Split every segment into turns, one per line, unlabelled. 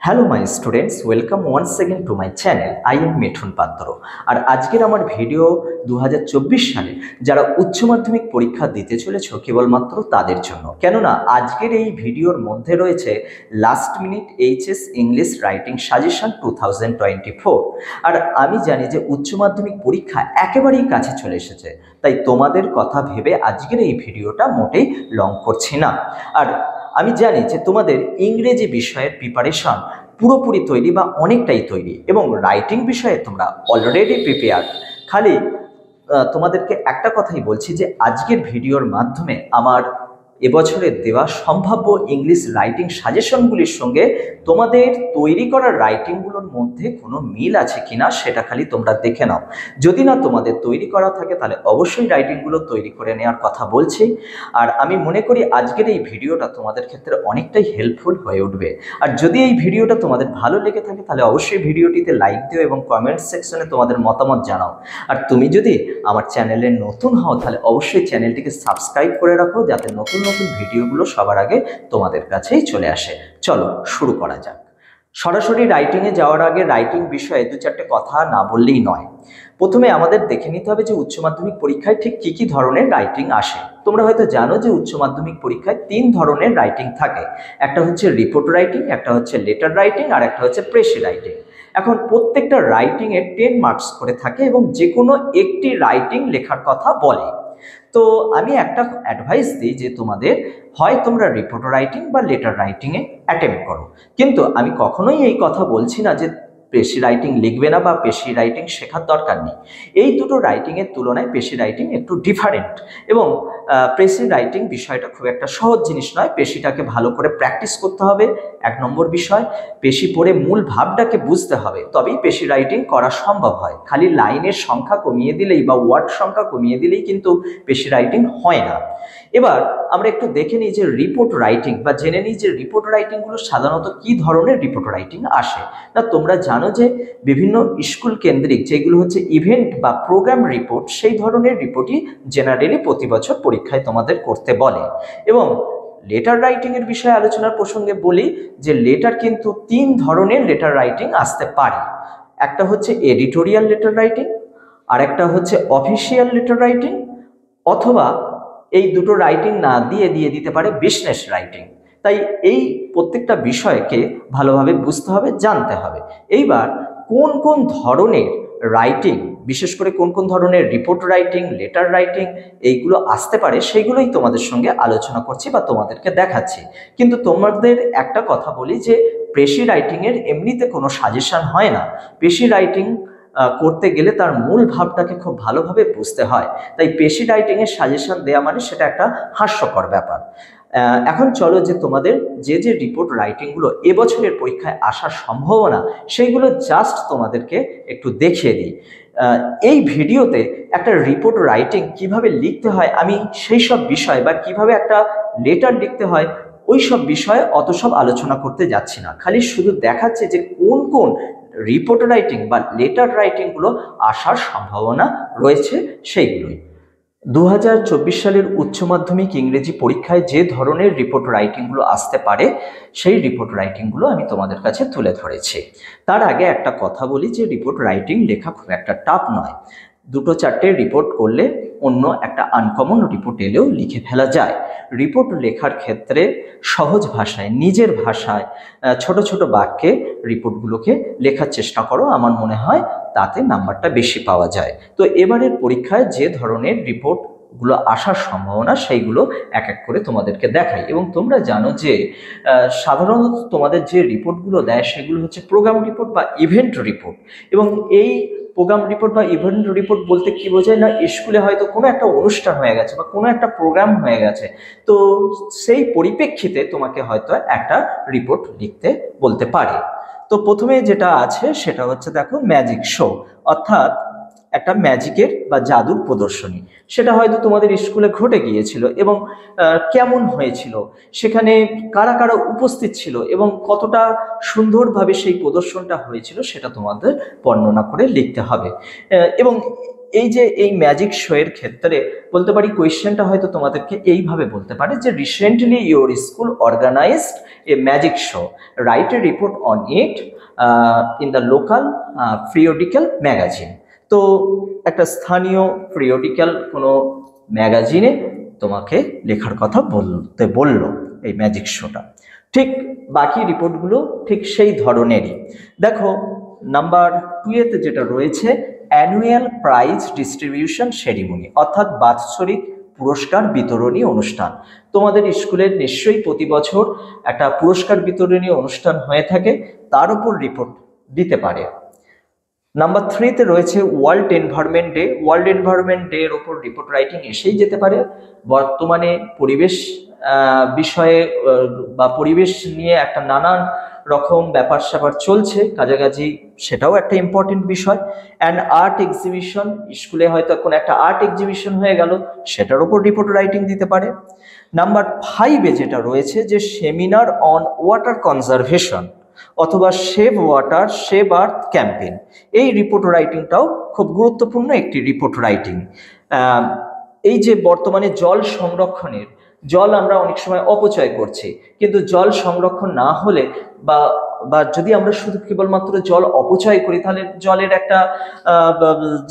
Hello my students, welcome once second to my channel. I am Mithun Patra. আর আজকের আমার video 2024 সালে যারা উচ্চ মাধ্যমিক পরীক্ষা দিতে চলেছ কেবলমাত্র তাদের জন্য, কেননা আজকের এই ভিডিওর মধ্যে রয়েছে last minute HS English writing suggestion 2024। আর আমি জানি যে উচ্চ মাধ্যমিক পরীক্ষা একেবারেই কাছে চলে এসেছে, তাই তোমাদের কথা ভেবে আজকের এই ভিডিওটা মোটেই লং করছি না। আর আমি জানি যে তোমাদের ইংরেজি বিষয়ের প্রিপারেশন পুরোপুরি তৈরি বা অনেকটাই তৈরি, এবং রাইটিং বিষয়ে তোমরা অলরেডি প্রিপেয়ার। খালি তোমাদেরকে একটা কথাই বলছি যে আজকের ভিডিওর মাধ্যমে আমার এবছরের দেওয়া সম্ভাব্য ইংলিশ রাইটিং সাজেশনগুলির সঙ্গে তোমাদের তৈরি করা রাইটিংগুলোর মধ্যে কোনো মিল আছে কিনা সেটা খালি তোমরা দেখে নাও। যদি না তোমাদের তৈরি করা থাকে তাহলে অবশ্যই রাইটিংগুলো তৈরি করে নেওয়ার কথা বলছি। আর আমি মনে করি আজকের এই ভিডিওটা তোমাদের ক্ষেত্রে অনেকটাই হেল্পফুল হয়ে উঠবে। আর যদি এই ভিডিওটা তোমাদের ভালো লেগে থাকে তাহলে অবশ্যই ভিডিওটিতে লাইক দিও এবং কমেন্ট সেকশনে তোমাদের মতামত জানাও। আর তুমি যদি আমার চ্যানেলে নতুন হও তাহলে অবশ্যই চ্যানেলটিকে সাবস্ক্রাইব করে রাখো, যাতে নতুন নতুন ভিডিওগুলো সবার আগে তোমাদের কাছেই চলে আসে। চলো শুরু করা যাক। সরাসরি রাইটিংয়ে যাওয়ার আগে রাইটিং বিষয়ে দু চারটে কথা না বললেই নয়। প্রথমে আমাদের দেখে নিতে হবে যে উচ্চ মাধ্যমিক পরীক্ষায় ঠিক কি কি ধরনের রাইটিং আসে। তোমরা হয়তো জানো যে উচ্চ মাধ্যমিক পরীক্ষায় 3 ধরনের রাইটিং থাকে। একটা হচ্ছে রিপোর্ট রাইটিং, একটা হচ্ছে লেটার রাইটিং, আর একটা হচ্ছে প্রেসি রাইটিং। এখন প্রত্যেকটা রাইটিংয়ে 10 মার্কস করে থাকে এবং যে কোনো একটি রাইটিং লেখার কথা বলে। তো আমি একটা অ্যাডভাইস দিই যে তোমাদের হয় তোমরা রিপোর্ট রাইটিং বা লেটার রাইটিংয়ে অ্যাটেম্প্ট করো, কিন্তু আমি কখনোই এই কথা বলছি না যে পেশি রাইটিং লিখবে না বা পেশি রাইটিং শেখার দরকার নেই। এই দুটো রাইটিংয়ের তুলনায় পেশি রাইটিং একটু ডিফারেন্ট, এবং পেশি রাইটিং বিষয়টা খুব একটা সহজ জিনিস নয়। পেশিটাকে ভালো করে প্র্যাকটিস করতে হবে, 1 নম্বর বিষয়। পেশি পড়ে মূল ভাবটাকে বুঝতে হবে, তবেই পেশি রাইটিং করা সম্ভব হয়। খালি লাইনের সংখ্যা কমিয়ে দিলেই বা ওয়ার্ড সংখ্যা কমিয়ে দিলেই কিন্তু পেশি রাইটিং হয় না। এবার আমরা একটু দেখে নিই যে রিপোর্ট রাইটিং, বা জেনে নিই যে রিপোর্ট রাইটিংগুলো সাধারণত কি ধরনের রিপোর্ট রাইটিং আসে। না, তোমরা জানো যে বিভিন্ন স্কুল কেন্দ্রিক যেগুলো হচ্ছে ইভেন্ট বা প্রোগ্রাম রিপোর্ট, সেই ধরনের রিপোর্টই জেনারেলি প্রতি বছর পরীক্ষায় তোমাদের করতে বলে। এবং লেটার রাইটিং এর বিষয়ে আলোচনার প্রসঙ্গে বলি যে লেটার কিন্তু 3 ধরনের লেটার রাইটিং আসতে পারে। একটা হচ্ছে এডিটোরিয়াল লেটার রাইটিং, আর একটা হচ্ছে অফিসিয়াল লেটার রাইটিং, অথবা এই দুটো রাইটিং না দিয়ে দিতে পারে বিজনেস রাইটিং। তাই এই প্রত্যেকটা বিষয়কে ভালোভাবে বুঝতে হবে, জানতে হবে। এইবার কোন কোন ধরনের রাইটিং, বিশেষ করে কোন কোন ধরনের রিপোর্ট রাইটিং, লেটার রাইটিং এইগুলো আসতে পারে সেইগুলোই তোমাদের সঙ্গে আলোচনা করছি বা তোমাদেরকে দেখাচ্ছি। কিন্তু তোমাদের একটা কথা বলি যে পেশি রাইটিংয়ের এমনিতে কোনো সাজেশন হয় না। পেশি রাইটিং করতে গেলে তার মূল ভাবটাকে খুব ভালোভাবে বুঝতে হয়। তাই পেশি রাইটিংয়ের সাজেশন দেওয়া মানে সেটা একটা হাস্যকর ব্যাপার। এখন চলো যে তোমাদের যে যে রিপোর্ট রাইটিংগুলো এবছরের পরীক্ষায় আসার সম্ভাবনা সেইগুলো জাস্ট তোমাদেরকে একটু দেখিয়ে দিই। এই ভিডিওতে একটা রিপোর্ট রাইটিং কিভাবে লিখতে হয় আমি সেই সব বিষয়, বা কিভাবে একটা লেটার লিখতে হয় ওই সব বিষয়ে অত সব আলোচনা করতে যাচ্ছি না। খালি শুধু দেখাচ্ছে যে কোন কোন রিপোর্ট রাইটিং বা লেটার রাইটিংগুলো আসার সম্ভাবনা রয়েছে সেইগুলোই। 2024 সালের উচ্চ মাধ্যমিক ইংরেজি পরীক্ষায় যে ধরনের রিপোর্ট রাইটিংগুলো আসতে পারে সেই রিপোর্ট রাইটিংগুলো আমি তোমাদের কাছে তুলে ধরেছি। তার আগে একটা কথা বলি যে রিপোর্ট রাইটিং লেখা খুব একটা টাফ নয়। 2-4টে রিপোর্ট করলে অন্য একটা আনকমন রিপোর্ট এলেও লিখে ফেলা যায়। রিপোর্ট লেখার ক্ষেত্রে সহজ ভাষায়, নিজের ভাষায়, ছোট ছোট বাক্যে রিপোর্টগুলোকে লেখার চেষ্টা করো। আমার মনে হয় তাতে নাম্বারটা বেশি পাওয়া যায়। তো এবারের পরীক্ষায় যে ধরনের রিপোর্টগুলো আসার সম্ভাবনা সেইগুলো এক এক করে তোমাদেরকে দেখাই। এবং তোমরা জানো যে সাধারণত তোমাদের যে রিপোর্টগুলো দেয় সেগুলো হচ্ছে প্রোগ্রাম রিপোর্ট বা ইভেন্ট রিপোর্ট। এবং এই প্রোগ্রাম রিপোর্ট বা ইভেন্ট রিপোর্ট বলতে কি বোঝায়, না স্কুলে হয়তো কোনো একটা অনুষ্ঠান হয়ে গেছে বা কোনো একটা প্রোগ্রাম হয়ে গেছে, তো সেই পরিপ্রেক্ষিতে তোমাকে হয়তো একটা রিপোর্ট লিখতে বলতে পারে। তো প্রথমে যেটা আছে সেটা হচ্ছে দেখো ম্যাজিক শো, অর্থাৎ একটা ম্যাজিকের বা জাদুর প্রদর্শনী। সেটা হয়তো তোমাদের স্কুলে ঘটে গিয়েছিল এবং কেমন হয়েছিল, সেখানে কারা কারা উপস্থিত ছিল এবং কতটা সুন্দরভাবে সেই প্রদর্শনটা হয়েছিল সেটা তোমাদের বর্ণনা করে লিখতে হবে। এবং এই যে এই ম্যাজিক শো এর ক্ষেত্রে বলতে পারি কোয়েশ্চেনটা হয়তো তোমাদেরকে এইভাবে বলতে পারে যে recently your school organized a magic show, right a report on it in the local periodical magazine. তো একটা স্থানীয় পিরিয়ডিক্যাল কোনো ম্যাগাজিনে তোমাকে লেখার কথা বলতে বলল এই ম্যাজিক শোটা। ঠিক বাকি রিপোর্টগুলো ঠিক সেই ধরনেরই। দেখো নাম্বার 2 যেটা রয়েছে অ্যানুয়াল প্রাইজ ডিস্ট্রিবিউশন সেরিমনি, অর্থাৎ বাৎসরিক পুরস্কার বিতরণী অনুষ্ঠান। তোমাদের স্কুলের নিশ্চয়ই প্রতি বছর একটা পুরস্কার বিতরণী অনুষ্ঠান হয়ে থাকে, তার উপর রিপোর্ট দিতে পারে। নাম্বার 3 রয়েছে world environment day. World environment day এর উপর রিপোর্ট রাইটিং এসেই যেতে পারে। বর্তমানে পরিবেশ বিষয়ে বা পরিবেশ নিয়ে একটা নানান রকম ব্যাপার স্যাপার চলছে, কাছাকাছি সেটাও একটা ইম্পর্টেন্ট বিষয়। অ্যান্ড আর্ট এক্সিবিশন, স্কুলে হয়তো এখন একটা আর্ট এক্সিবিশন হয়ে গেল, সেটার উপর রিপোর্ট রাইটিং দিতে পারে। নাম্বার 5 যেটা রয়েছে যে সেমিনার অন ওয়াটার কনজারভেশন অথবা save water save earth campaign, এই রিপোর্ট রাইটিংটাও খুব গুরুত্বপূর্ণ একটি রিপোর্ট রাইটিং। এই যে বর্তমানে জল সংরক্ষণের, জল আমরা অনেক সময় অপচয় করছি, কিন্তু জল সংরক্ষণ না হলে বা যদি আমরা শুধু কেবলমাত্র জল অপচয় করি তাহলে জলের একটা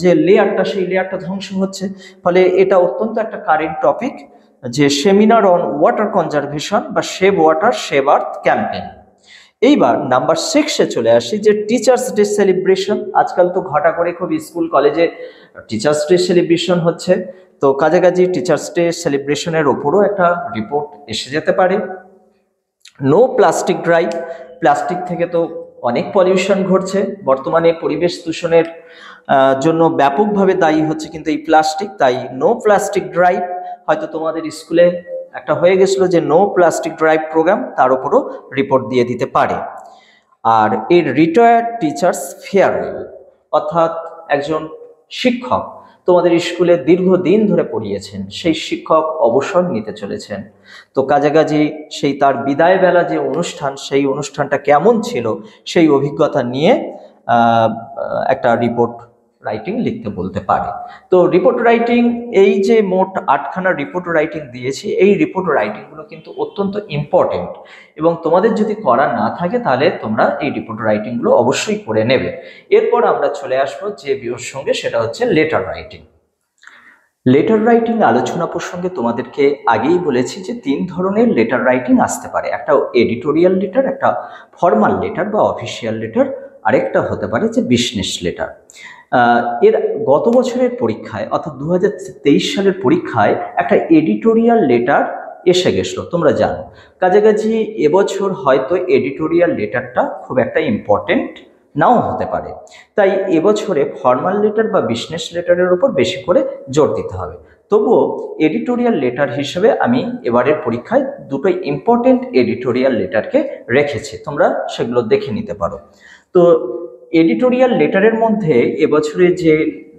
যে লেয়ারটা সেই লেয়ারটা ধ্বংস হচ্ছে। ফলে এটা অত্যন্ত একটা কারেন্ট টপিক যে সেমিনার অন ওয়াটার কনজারভেশন বা save water save earth campaign. এইবার নাম্বার 6 চলে আসি যে টিচার্স ডে সেলিব্রেশন। আজকাল তো ঘটা করে খুব স্কুল কলেজে টিচার্স ডে সেলিব্রেশন হচ্ছে, তো কাছাকাছি টিচার্স ডে সেলিব্রেশনের ওপরও একটা রিপোর্ট এসে যেতে পারে। নো প্লাস্টিক ড্রাইভ, প্লাস্টিক থেকে তো অনেক পলিউশন ঘটছে বর্তমানে, পরিবেশ দূষণের জন্য ব্যাপকভাবে দায়ী হচ্ছে কিন্তু এই প্লাস্টিক, তাই নো প্লাস্টিক ড্রাইভ হয়তো তোমাদের স্কুলে একটা হয়ে গেছিল যে নো প্লাস্টিক ড্রাইভ প্রোগ্রাম, তার উপরও রিপোর্ট দিয়ে দিতে পারে। আর এই রিটায়ার্ড টিচার্স ফেয়ারওয়েল, অর্থাৎ একজন শিক্ষক তোমাদের স্কুলে দীর্ঘদিন ধরে পড়িয়েছেন, সেই শিক্ষক অবসর নিতে চলেছেন, তো কাছাকাছি সেই তার বিদায় বেলা যে অনুষ্ঠান, সেই অনুষ্ঠানটা কেমন ছিল সেই অভিজ্ঞতা নিয়ে একটা রিপোর্ট রাইটিং লিখতে বলতে পারে। তো রিপোর্ট রাইটিং, এই যে মোট 8খানা রিপোর্ট রাইটিং দিয়েছি, এই রিপোর্ট রাইটিংগুলো কিন্তু অত্যন্ত ইম্পর্টেন্ট, এবং তোমাদের যদি করা না থাকে তাহলে তোমরা এই রিপোর্ট রাইটিংগুলো অবশ্যই করে নেবে। এরপর আমরা চলে আসবো যে বিষয়ের সঙ্গে, সেটা হচ্ছে লেটার রাইটিং। লেটার রাইটিং আলোচনা প্রসঙ্গে তোমাদেরকে আগেই বলেছি যে 3 ধরনের লেটার রাইটিং আসতে পারে। একটা এডিটোরিয়াল লেটার, একটা ফর্মাল লেটার বা অফিসিয়াল লেটার, আরেকটা হতে পারে যে বিজনেস লেটার। এর গত বছরের পরীক্ষায় অর্থাৎ 2023 সালের পরীক্ষায় একটা এডিটোরিয়াল লেটার এসে গেছিলো, তোমরা জানো। কাছাকাছি এবছর হয়তো এডিটোরিয়াল লেটারটা খুব একটা ইম্পর্টেন্ট নাও হতে পারে, তাই এবছরে ফর্মাল লেটার বা বিজনেস লেটারের উপর বেশি করে জোর দিতে হবে। তবুও এডিটোরিয়াল লেটার হিসেবে আমি এবারের পরীক্ষায় 2টো ইম্পর্টেন্ট এডিটোরিয়াল লেটারকে রেখেছি, তোমরা সেগুলো দেখে নিতে পারো। তো এডিটোরিয়াল লেটারের মধ্যে এবছরে যে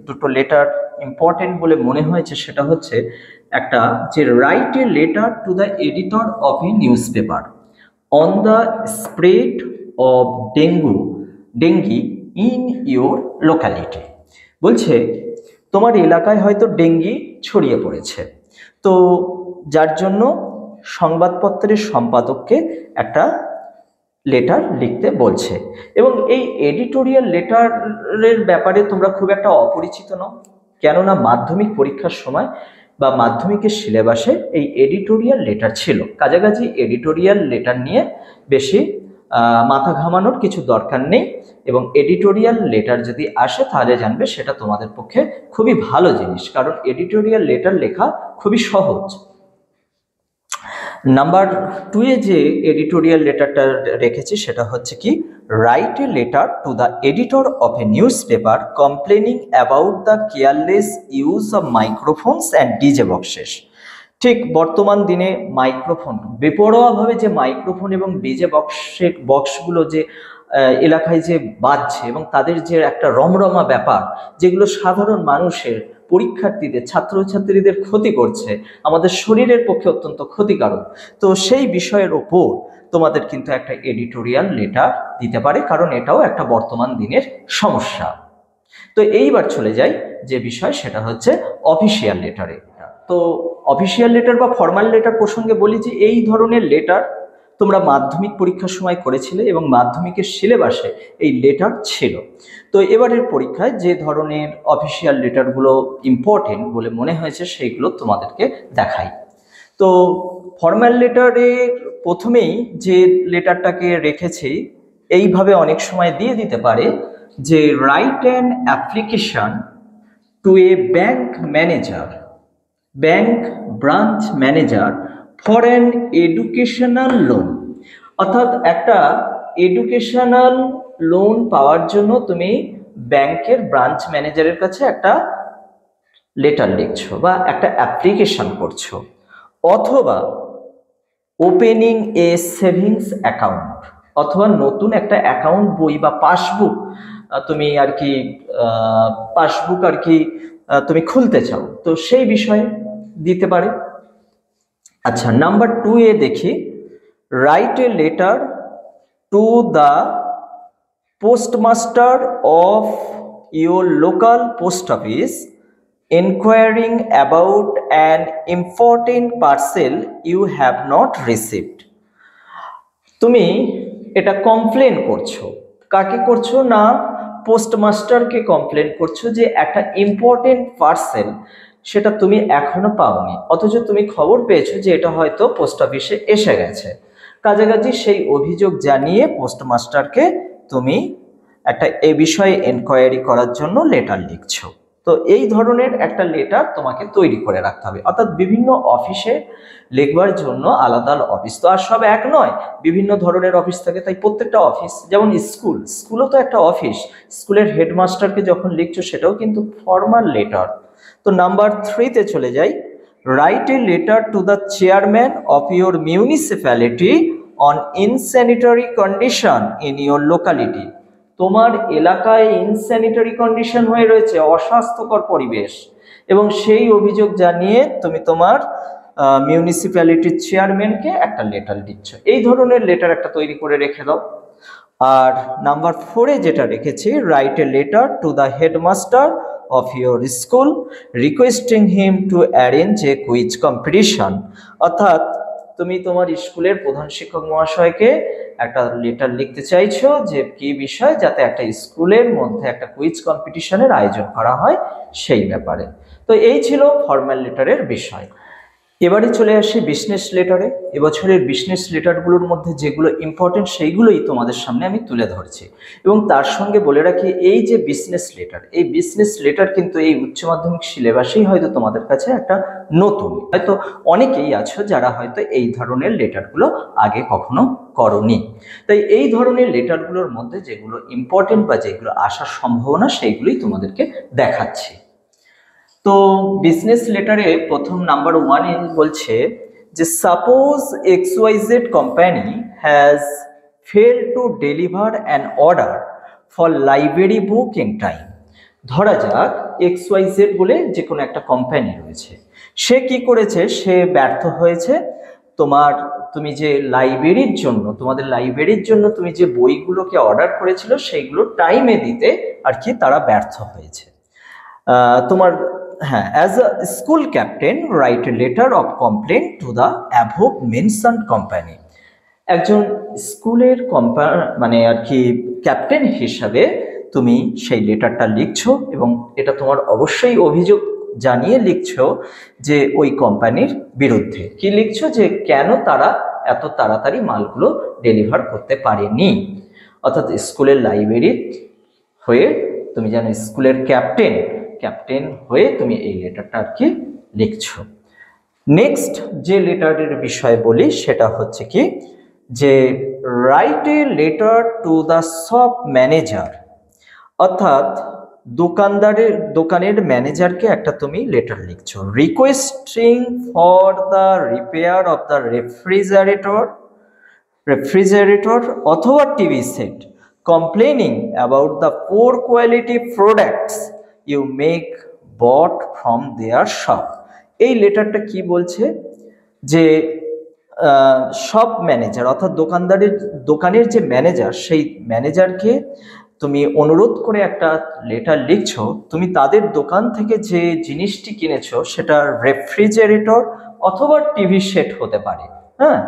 2টো লেটার ইম্পর্টেন্ট বলে মনে হয়েছে সেটা হচ্ছে একটা যে write a letter to the editor of A news paper on the spread of dengue in your locality. বলছে তোমার এলাকায় হয়তো ডেঙ্গি ছড়িয়ে পড়েছে, তো যার জন্য সংবাদপত্রের সম্পাদককে একটা লেটার লিখতে বলছে। এবং এই এডিটোরিয়াল লেটারের ব্যাপারে তোমরা খুব একটা অপরিচিত নও, কেননা মাধ্যমিক পরীক্ষার সময় বা মাধ্যমিকের সিলেবাসে এই এডিটোরিয়াল লেটার ছিল। কাছাকাছি এডিটোরিয়াল লেটার নিয়ে বেশি মাথা ঘামানোর কিছু দরকার নেই, এবং এডিটোরিয়াল লেটার যদি আসে তাহলে জানবে সেটা তোমাদের পক্ষে খুবই ভালো জিনিস, কারণ এডিটোরিয়াল লেটার লেখা খুবই সহজ। নাম্বার 2 যে এডিটোরিয়াল লেটারটা রেখেছি সেটা হচ্ছে কি, right a letter to the editor of A news paper complaining about the careless use of মাইক্রোফোনস and DJ boxes. ঠিক বর্তমান দিনে মাইক্রোফোন, বেপরোয়াভাবে যে মাইক্রোফোন এবং ডিজে বক্সগুলো যে এলাকায় যে বাজছে এবং তাদের যে একটা রমরমা ব্যাপার, যেগুলো সাধারণ মানুষের, পরীক্ষার্থীদের, ছাত্রছাত্রীদের ক্ষতি করছে, আমাদের শরীরের পক্ষে অত্যন্ত ক্ষতিকারক, তো সেই বিষয়ের ওপর তোমাদের কিন্তু একটা এডিটোরিয়াল লেটার দিতে পারে, কারণ এটাও একটা বর্তমান দিনের সমস্যা। তো এইবার চলে যাই যে বিষয়, সেটা হচ্ছে অফিসিয়াল লেটারে। তো অফিসিয়াল লেটার বা ফর্মাল লেটার প্রসঙ্গে বলি যে এই ধরনের লেটার তোমরা মাধ্যমিক পরীক্ষার সময় করেছিলে এবং মাধ্যমিকের সিলেবাসে এই লেটার ছিল। তো এবারের পরীক্ষায় যে ধরনের অফিসিয়াল লেটারগুলো ইম্পর্টেন্ট বলে মনে হয়েছে সেইগুলো তোমাদেরকে দেখাই। তো ফর্মাল লেটারের প্রথমেই যে লেটারটাকে রেখেছি, এইভাবে অনেক সময় দিয়ে দিতে পারে যে write an application to A bank manager, bank branch manager for an educational loan. অর্থাৎ একটা এডুকেশনাল লোন পাওয়ার জন্য তুমি ব্যাংকের ব্রাঞ্চ ম্যানেজারের কাছে একটা লেটার লিখছো বা একটা অ্যাপ্লিকেশন করছো, অথবা ওপেনিং এ সেভিংস অ্যাকাউন্ট, অথবা নতুন একটা অ্যাকাউন্ট বই বা পাসবুক তুমি আর কি পাসবুক আর কি তুমি খুলতে চাও, তো সেই বিষয়ে দিতে পারে। আচ্ছা, নাম্বার 2 এ দেখি, right a letter to the postmaster of your local post office inquiring about an important parcel you have not received। তুমি এটা কমপ্লেন করছো, কাকে করছো না, পোস্টমাস্টারকে কমপ্লেন করছো যে একটা ইম্পর্টেন্ট পার্সেল সেটা তুমি এখনো পাওনি, অথচ তুমি খবর পেয়েছো যে এটা হয়তো পোস্ট অফিসে এসে গেছে। কাছাকাছি সেই অভিযোগ জানিয়ে পোস্টমাস্টারকে তুমি একটা এ বিষয়ে এনকোয়ারি করার জন্য লেটার লিখছো। তো এই ধরনের একটা লেটার তোমাকে তৈরি করে রাখতে হবে। অর্থাৎ বিভিন্ন অফিসে লিখবার জন্য আলাদা অফিস তো আর সব এক নয়, বিভিন্ন ধরনের অফিস থাকে। তাই প্রত্যেকটা অফিস, যেমন স্কুলও তো একটা অফিস, স্কুলের হেডমাস্টারকে যখন লিখছো সেটাও কিন্তু ফর্মাল লেটার। তো নাম্বার 3 তে চলে যাই, write a letter to the chairman of your municipality on insanitary condition in your locality. তোমার এলাকায় ইনস্যানিটারি কন্ডিশন হয়ে রয়েছে, অস্বাস্থ্যকর পরিবেশ, এবং সেই অভিযোগ জানিয়ে তুমি তোমার মিউনিসিপ্যালিটির চেয়ারম্যানকে একটা লেটার দিচ্ছ। এই ধরনের লেটার একটা তৈরি করে রেখে দাও। আর নাম্বার 4 এ যেটা রেখেছি, right a letter to the headmaster of your school requesting him to arrange a quiz competition. অর্থাৎ তুমি তোমার স্কুলের প্রধান শিক্ষক মহাশয়কে একটা লেটার লিখতে চাইছো যে কি বিষয়, যাতে একটা স্কুলের মধ্যে একটা কুইজ কম্পিটিশনের আয়োজন করা হয় সেই ব্যাপারে। তো এই ছিল ফর্মাল লেটারের বিষয়। এবারে চলে আসি বিজনেস লেটারে। এবছরের বিজনেস লেটারগুলোর মধ্যে যেগুলো ইম্পর্টেন্ট সেইগুলোই তোমাদের সামনে আমি তুলে ধরছি, এবং তার সঙ্গে বলে রাখি এই যে বিজনেস লেটার, এই বিজনেস লেটার কিন্তু এই উচ্চ মাধ্যমিক সিলেবাসেই হয়তো তোমাদের কাছে একটা নতুন, হয়তো অনেকেই আছো যারা হয়তো এই ধরনের লেটারগুলো আগে কখনো করনি। তাই এই ধরনের লেটারগুলোর মধ্যে যেগুলো ইম্পর্টেন্ট বা যেগুলো আসার সম্ভাবনা সেইগুলোই তোমাদেরকে দেখাচ্ছি। তো বিজনেস লেটারে প্রথম নাম্বার 1 এ বলছে যে suppose XYZ company has fail to deliver an order for library book in time. ধরা যাক XYZ বলে যে কোনো একটা কোম্পানি রয়েছে, সে কি করেছে, সে ব্যর্থ হয়েছে তুমি যে লাইব্রেরির জন্য, তোমাদের লাইব্রেরির জন্য তুমি যে বইগুলোকে অর্ডার করেছিল সেইগুলো টাইমে দিতে আর কি তারা ব্যর্থ হয়েছে। তোমার হ্যাঁ, as a school captain right a letter of complain to the above mentioned company. একজন স্কুলের মানে আর কি ক্যাপ্টেন হিসাবে তুমি সেই লেটারটা লিখছো, এবং এটা তোমার অবশ্যই অভিযোগ জানিয়ে লিখছো যে ওই কোম্পানির বিরুদ্ধে। কি লিখছো, যে কেন তারা এত তাড়াতাড়ি মালগুলো ডেলিভার করতে পারেনি। অর্থাৎ স্কুলের লাইব্রেরি হয়ে তুমি যেন স্কুলের ক্যাপ্টেন হয়ে তুমি এই লেটারটা আর কি লিখছো। নেক্সট যে লেটারের বিষয়ে বলি সেটা হচ্ছে কি, যে write a letter to the shop manager. অর্থাৎ দোকানের ম্যানেজারকে একটা তুমি লেটার লিখছো, requesting for the repair of the refrigerator অথবা TV set, complaining about the poor quality products you make bought from their shop। এই লেটারটা কি বলছে, যে শপ ম্যানেজার অর্থাৎ দোকানের যে ম্যানেজার, সেই ম্যানেজারকে তুমি অনুরোধ করে একটা লেটার লিখছো, তুমি তাদের দোকান থেকে যে জিনিসটি কিনেছো সেটা রেফ্রিজারেটর অথবা টিভি সেট হতে পারে। হ্যাঁ,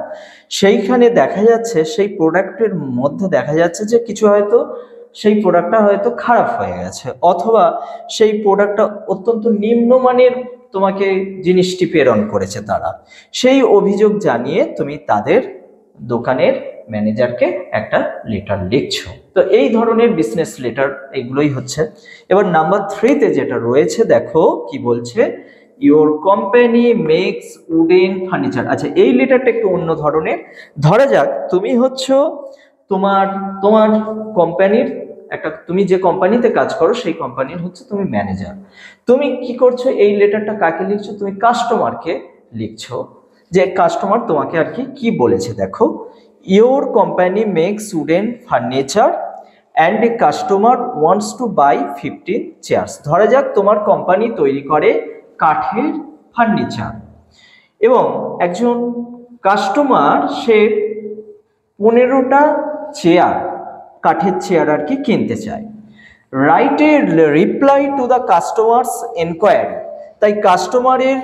সেইখানে দেখা যাচ্ছে সেই প্রোডাক্টের মধ্যে দেখা যাচ্ছে যে কিছু হয়তো সেই প্রোডাক্টটা হয়তো খারাপ হয়ে গেছে, অথবা সেই প্রোডাক্টটা অত্যন্ত নিম্নমানের তোমাকে জিনিসটি প্রেরণ করেছে তারা। সেই অভিযোগ জানিয়ে তুমি তাদের দোকানের ম্যানেজারকে একটা লেটার লিখছো। তো এই ধরনের বিজনেস লেটার এগুলোই হচ্ছে। এবার নাম্বার 3-তে যেটা রয়েছে, দেখো কি বলছে, your company makes wooden furniture. আচ্ছা, এই লেটারটা একটু অন্য ধরনের। ধরা যাক তুমি হচ্ছে তোমার তোমার কোম্পানির একটা, তুমি যে কোম্পানিতে কাজ করো সেই কোম্পানির হচ্ছে তুমি ম্যানেজার। তুমি কি করছো, এই লেটারটা কাকে লিখছো, তুমি কাস্টমারকে লিখছো। যে কাস্টমার তোমাকে আর কি বলেছে, দেখো, your company makes wooden furniture and a customer wants to buy 15 chairs. ধরা যাক তোমার কোম্পানি তৈরি করে কাঠের ফার্নিচার এবং একজন কাস্টমার সে 15টা চেয়ার, কাঠের চেয়ার আর কি কিনতে চায়। Write a reply to the customers enquiry. তাই কাস্টমারের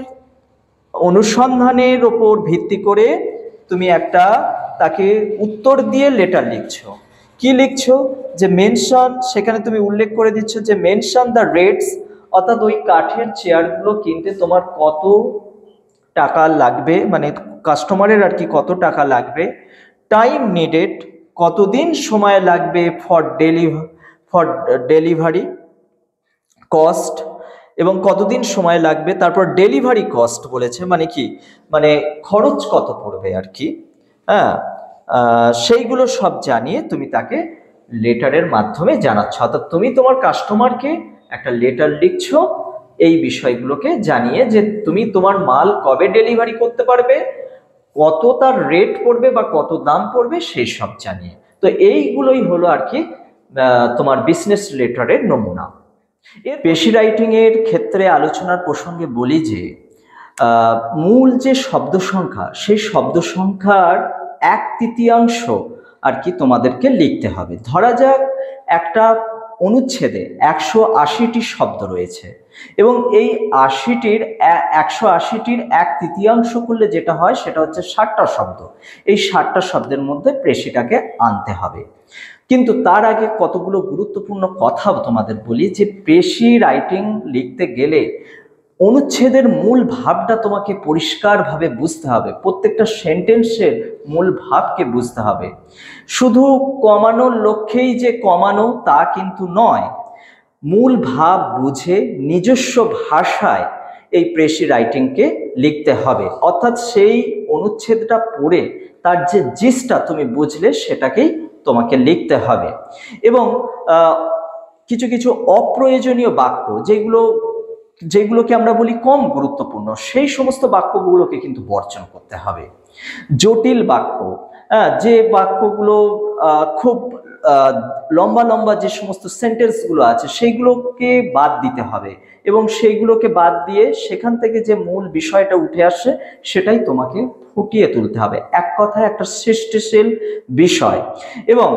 অনুসন্ধানের ওপর ভিত্তি করে তুমি একটা তাকে উত্তর দিয়ে লেটার লিখছো। কি লিখছো, যে মেনশন, সেখানে তুমি উল্লেখ করে দিচ্ছ যে মেনশন দ্য রেটস, অর্থাৎ ওই কাঠের চেয়ারগুলো কিনতে তোমার কত টাকা লাগবে, মানে কাস্টমারের আর কি কত টাকা লাগবে। টাইম নিডেড, কতদিন সময় লাগবে। ফর ডেলিভারি কস্ট, এবং কতদিন সময় লাগবে। তারপর ডেলিভারি কস্ট বলেছে, মানে কি, মানে খরচ কত পড়বে আর কি। হ্যাঁ, সেইগুলো সব জানিয়ে তুমি তাকে লেটারের মাধ্যমে জানাচ্ছ। অর্থাৎ তুমি তোমার কাস্টমারকে একটা লেটার লিখছো এই বিষয়গুলোকে জানিয়ে, যে তুমি তোমার মাল কবে ডেলিভারি করতে পারবে, কত তার রেট পড়বে বা কত দাম পড়বে, সেই সব জানিয়ে। তো এইগুলোই হলো আর কি তোমার বিজনেস লেটারের নমুনা। এর পেশি রাইটিং এর ক্ষেত্রে আলোচনার প্রসঙ্গে বলি যে মূল যে শব্দ সংখ্যা, সেই শব্দ সংখ্যার 1/3 আর কি তোমাদেরকে লিখতে হবে। ধরা যাক একটা অনুচ্ছেদে 180টি শব্দ রয়েছে এবং এই 180টির 1/3 করলে যেটা হয় সেটা হচ্ছে 60টা শব্দ। এই 60টা শব্দের মধ্যে পেশিটাকে আনতে হবে। কিন্তু তার আগে কতগুলো গুরুত্বপূর্ণ কথা তোমাদের বলি, যে পেশি রাইটিং লিখতে গেলে অনুচ্ছেদের মূল ভাবটা তোমাকে পরিষ্কারভাবে বুঝতে হবে। প্রত্যেকটা সেন্টেন্সের মূল ভাবকে বুঝতে হবে। শুধু কমানোর লক্ষ্যেই যে কমানো তা কিন্তু নয়, মূল ভাব বুঝে নিজস্ব ভাষায় এই পেশি রাইটিংকে লিখতে হবে। অর্থাৎ সেই অনুচ্ছেদটা পড়ে তার যে জিসটা তুমি বুঝলে সেটাকেই তোমাকে লিখতে হবে। এবং কিছু কিছু অপ্রয়োজনীয় বাক্য যেগুলোকে আমরা বলি কম গুরুত্বপূর্ণ, সেই সমস্ত বাক্যগুলোকে কিন্তু বর্জন করতে হবে। জটিল বাক্য, যে বাক্যগুলো খুব লম্বা লম্বা যে সমস্ত সেন্টেন্সগুলো আছে সেইগুলোকে বাদ দিতে হবে এবং সেইগুলোকে বাদ দিয়ে সেখান থেকে যে মূল বিষয়টা উঠে আসে সেটাই তোমাকে ফুটিয়ে তুলতে হবে। এক কথায় একটা সৃষ্টিশীল বিষয়। এবং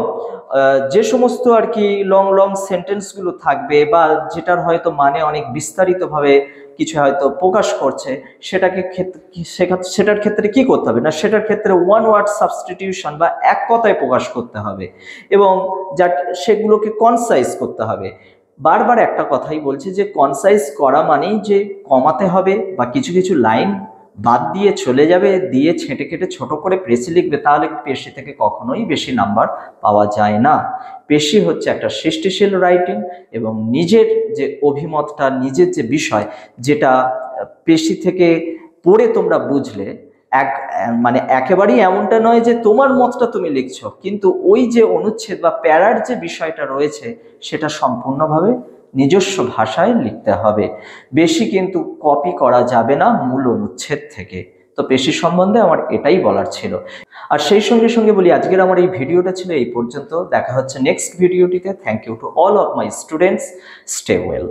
যে সমস্ত আর কি লং লং সেন্টেন্সগুলো থাকবে বা যেটার হয়তো মানে অনেক বিস্তারিতভাবে কিছু হয়তো প্রকাশ করছে, সেটার ক্ষেত্রে কি করতে হবে না, সেটার ক্ষেত্রে ওয়ান ওয়ার্ড সাবস্টিটিউশন বা এক কথায় প্রকাশ করতে হবে এবং সেগুলোকে কনসাইজ করতে হবে। বারবার একটা কথাই বলছি যে কনসাইজ করা মানেই যে কমাতে হবে বা কিছু কিছু লাইন বাদ দিয়ে চলে যাবে, দিয়ে ছেঁটে কেটে ছোট করে পেশি লিখবে, তাহলে পেশি থেকে কখনোই বেশি নাম্বার পাওয়া যায় না। পেশি হচ্ছে একটা সৃষ্টিশীল রাইটিং এবং নিজের যে অভিমতটা, নিজের যে বিষয়, যেটা পেশি থেকে পড়ে তোমরা বুঝলে, মানে একেবারেই এমনটা নয় যে তোমার মতটা তুমি লিখছো, কিন্তু ওই যে অনুচ্ছেদ বা প্যারার যে বিষয়টা রয়েছে সেটা সম্পূর্ণভাবে নিজস্ব ভাষায় লিখতে হবে। বেশি কিন্তু কপি করা যাবে না মূল অনুচ্ছেদ থেকে। তো পেশি সম্বন্ধে আমার এটাই বলার ছিল। আর সেই সঙ্গে সঙ্গে বলি, আজকের আমার এই ভিডিওটা ছিল এই পর্যন্ত। দেখা হচ্ছে নেক্সট ভিডিওটিতে। Thank you to all of my students. Stay well.